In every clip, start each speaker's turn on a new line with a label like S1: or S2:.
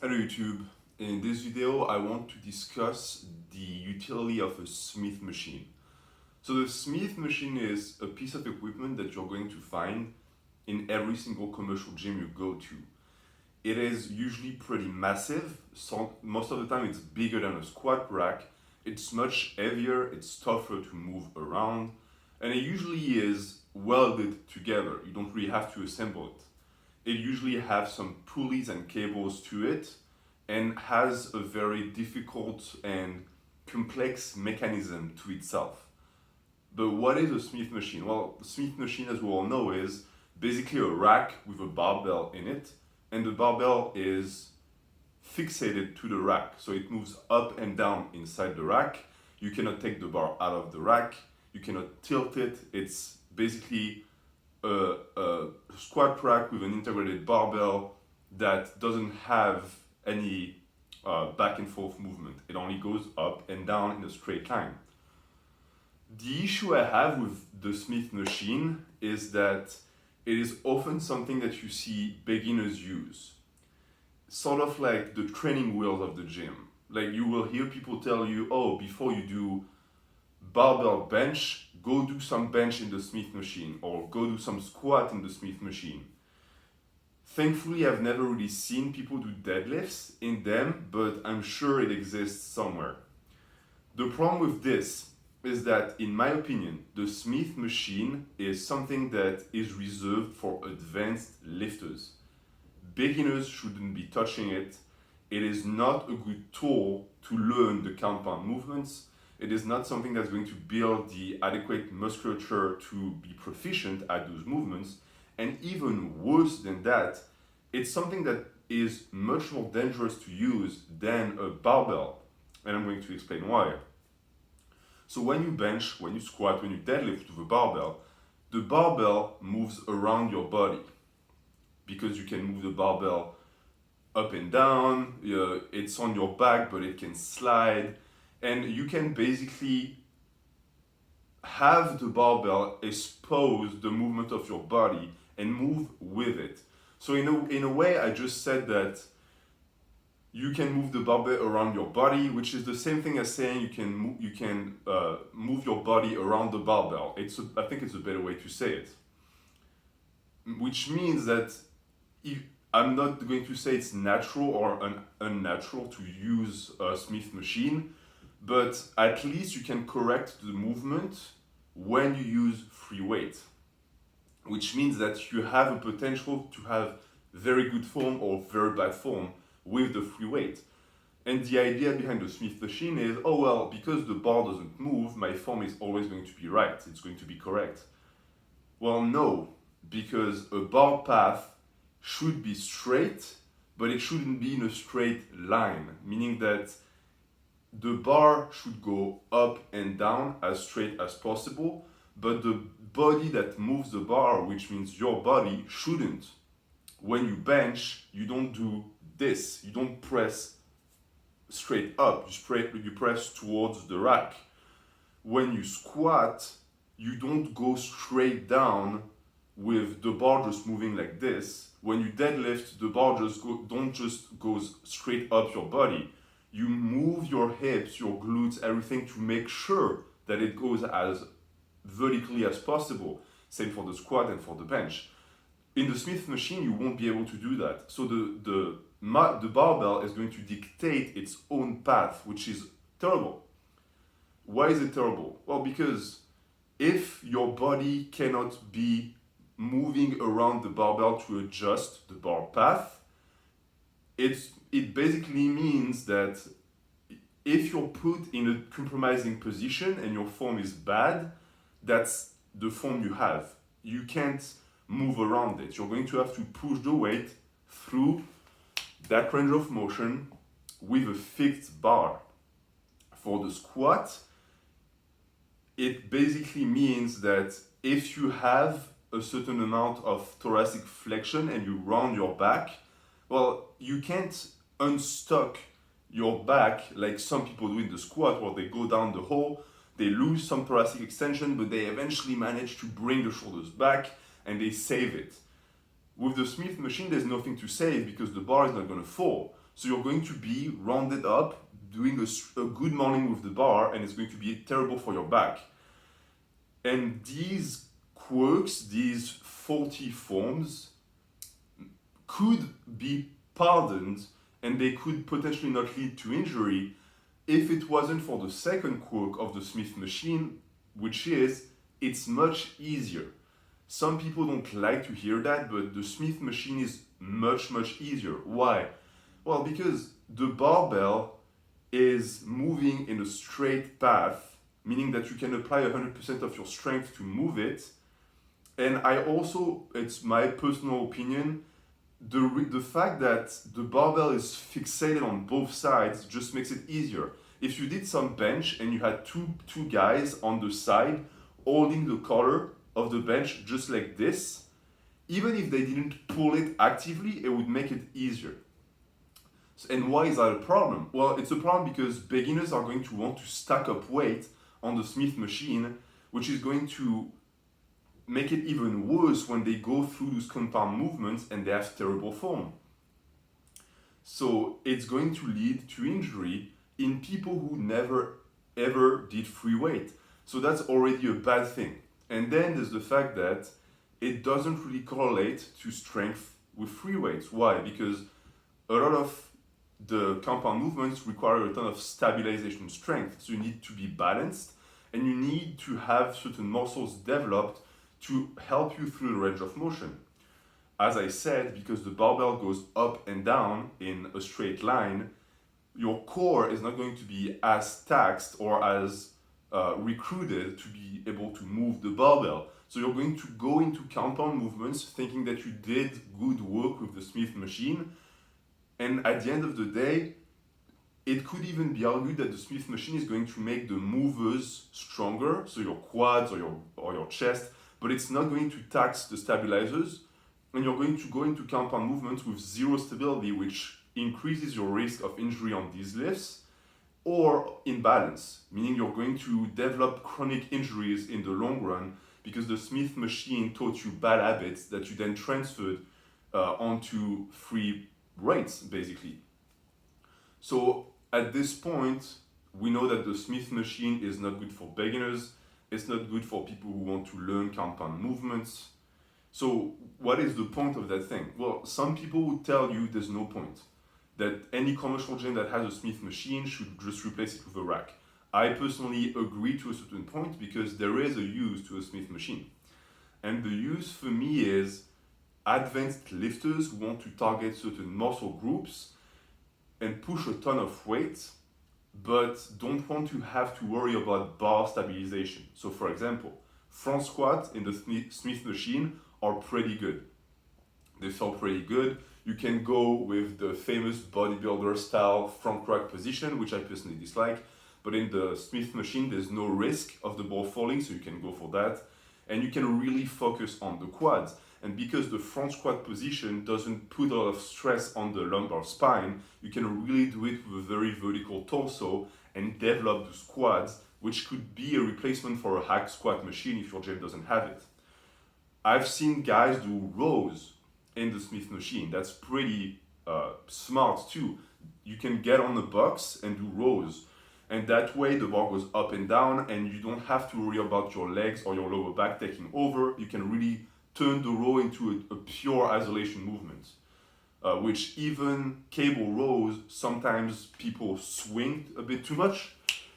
S1: Hello YouTube. In this video I want to discuss the utility of a Smith machine. So the Smith machine is a piece of equipment that you're going to find in every single commercial gym you go to. It is usually pretty massive, so most of the time it's bigger than a squat rack. It's much heavier, it's tougher to move around, and it usually is welded together. You don't really have to assemble it. It usually has some pulleys and cables to it and has a very difficult and complex mechanism to itself. But what is a Smith machine? Well, the Smith machine, as we all know, is basically a rack with a barbell in it, and the barbell is fixated to the rack, so it moves up and down inside the rack. You cannot take the bar out of the rack, you cannot tilt it. It's basically a squat rack with an integrated barbell that doesn't have any back and forth movement. It only goes up and down in a straight line. The issue I have with the Smith machine is that it is often something that you see beginners use. Sort of like the training wheels of the gym. Like you will hear people tell you, oh, before you do barbell bench, go do some bench in the Smith machine, or go do some squat in the Smith machine. Thankfully, I've never really seen people do deadlifts in them, but I'm sure it exists somewhere. The problem with this is that, in my opinion, the Smith machine is something that is reserved for advanced lifters. Beginners shouldn't be touching it. It is not a good tool to learn the compound movements. It is not something that's going to build the adequate musculature to be proficient at those movements. And even worse than that, it's something that is much more dangerous to use than a barbell. And I'm going to explain why. So when you bench, when you squat, when you deadlift with a barbell, the barbell moves around your body because you can move the barbell up and down. It's on your back, but it can slide. And you can basically have the barbell expose the movement of your body and move with it. So in a way, I just said that you can move the barbell around your body, which is the same thing as saying you can move your body around the barbell. I think it's a better way to say it. Which means that I'm not going to say it's natural or unnatural to use a Smith machine, but at least you can correct the movement when you use free weight, which means that you have a potential to have very good form or very bad form with the free weight. And the idea behind the Smith machine is, oh well, because the bar doesn't move, my form is always going to be right, it's going to be correct. Well, no, because a bar path should be straight, but it shouldn't be in a straight line, meaning that the bar should go up and down as straight as possible, but the body that moves the bar, which means your body, shouldn't. When you bench, you don't do this. You don't press straight up, you press towards the rack. When you squat, you don't go straight down with the bar just moving like this. When you deadlift, the bar don't just go straight up your body. You move your hips, your glutes, everything to make sure that it goes as vertically as possible. Same for the squat and for the bench. In the Smith machine, you won't be able to do that. So the barbell is going to dictate its own path, which is terrible. Why is it terrible? Well, because if your body cannot be moving around the barbell to adjust the bar path, it basically means that if you're put in a compromising position and your form is bad, that's the form you have. You can't move around it. You're going to have to push the weight through that range of motion with a fixed bar. For the squat, it basically means that if you have a certain amount of thoracic flexion and you round your back, well, you can't unstuck your back like some people do in the squat, where they go down the hole, they lose some thoracic extension, but they eventually manage to bring the shoulders back and they save it. With the Smith machine, there's nothing to save because the bar is not going to fall. So you're going to be rounded up, doing a good morning with the bar, and it's going to be terrible for your back. And these quirks, these faulty forms, could be pardoned and they could potentially not lead to injury if it wasn't for the second quirk of the Smith machine, which is it's much easier. Some people don't like to hear that, but the Smith machine is much, much easier. Why? Well, because the barbell is moving in a straight path, meaning that you can apply 100% of your strength to move it. And I also, it's my personal opinion, the fact that the barbell is fixated on both sides just makes it easier. If you did some bench and you had two guys on the side holding the collar of the bench just like this, even if they didn't pull it actively, it would make it easier. And why is that a problem? Well, it's a problem because beginners are going to want to stack up weight on the Smith machine, which is going to make it even worse when they go through those compound movements and they have terrible form. So it's going to lead to injury in people who never ever did free weight. So that's already a bad thing. And then there's the fact that it doesn't really correlate to strength with free weights. Why? Because a lot of the compound movements require a ton of stabilization strength. So you need to be balanced and you need to have certain muscles developed to help you through the range of motion. As I said, because the barbell goes up and down in a straight line, your core is not going to be as taxed or as recruited to be able to move the barbell. So you're going to go into compound movements thinking that you did good work with the Smith machine. And at the end of the day, it could even be argued that the Smith machine is going to make the movers stronger, so your quads or your chest, but it's not going to tax the stabilizers, and you're going to go into compound movements with zero stability, which increases your risk of injury on these lifts, or imbalance, meaning you're going to develop chronic injuries in the long run because the Smith machine taught you bad habits that you then transferred onto free weights, basically. So at this point, we know that the Smith machine is not good for beginners. It's not good for people who want to learn compound movements. So what is the point of that thing? Well, some people would tell you there's no point, that any commercial gym that has a Smith machine should just replace it with a rack. I personally agree to a certain point because there is a use to a Smith machine. And the use for me is advanced lifters who want to target certain muscle groups and push a ton of weight, but don't want to have to worry about bar stabilization. So for example, front squat in the Smith machine are pretty good. They feel pretty good. You can go with the famous bodybuilder style front rack position, which I personally dislike, but in the Smith machine, there's no risk of the ball falling, so you can go for that. And you can really focus on the quads. And because the front squat position doesn't put a lot of stress on the lumbar spine, you can really do it with a very vertical torso and develop the quads, which could be a replacement for a hack squat machine if your gym doesn't have it. I've seen guys do rows in the Smith machine. That's pretty smart too. You can get on the box and do rows. And that way the bar goes up and down and you don't have to worry about your legs or your lower back taking over. You can really turn the row into a pure isolation movement, which even cable rows, sometimes people swing a bit too much.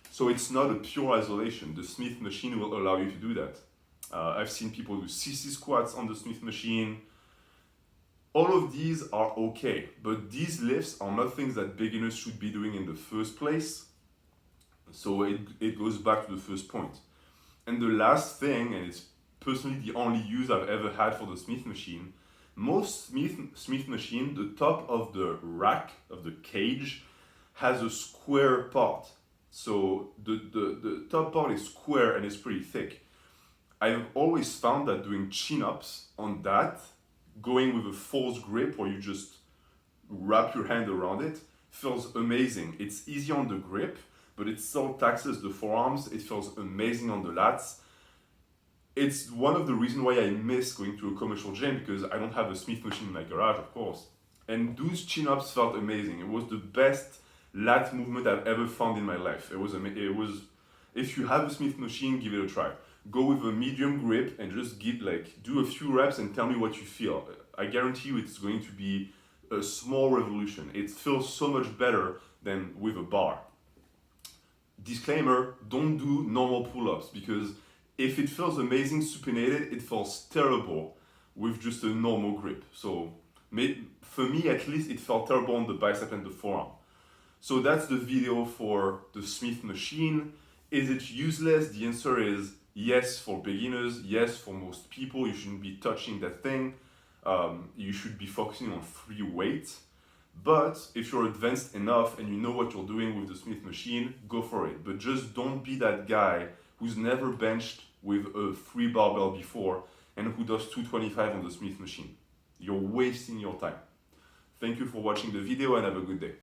S1: So it's not a pure isolation. The Smith machine will allow you to do that. I've seen people do CC squats on the Smith machine. All of these are okay, but these lifts are not things that beginners should be doing in the first place. So it goes back to the first point. And the last thing, and it's personally the only use I've ever had for the Smith machine, most Smith machine, the top of the rack, of the cage, has a square part. So the top part is square and it's pretty thick. I've always found that doing chin-ups on that, going with a false grip where you just wrap your hand around it, feels amazing. It's easy on the grip, but it still taxes the forearms. It feels amazing on the lats. It's one of the reasons why I miss going to a commercial gym because I don't have a Smith machine in my garage, of course. And those chin-ups felt amazing. It was the best lat movement I've ever found in my life. It was, if you have a Smith machine, give it a try. Go with a medium grip and just do a few reps and tell me what you feel. I guarantee you it's going to be a small revolution. It feels so much better than with a bar. Disclaimer, don't do normal pull-ups, because if it feels amazing supinated, it feels terrible with just a normal grip. So for me at least, it felt terrible on the bicep and the forearm. So that's the video for the Smith machine. Is it useless? The answer is yes for beginners, yes for most people. You shouldn't be touching that thing. You should be focusing on free weight. But if you're advanced enough and you know what you're doing with the Smith machine, go for it. But just don't be that guy who's never benched with a free barbell before and who does 225 on the Smith machine. You're wasting your time. Thank you for watching the video and have a good day.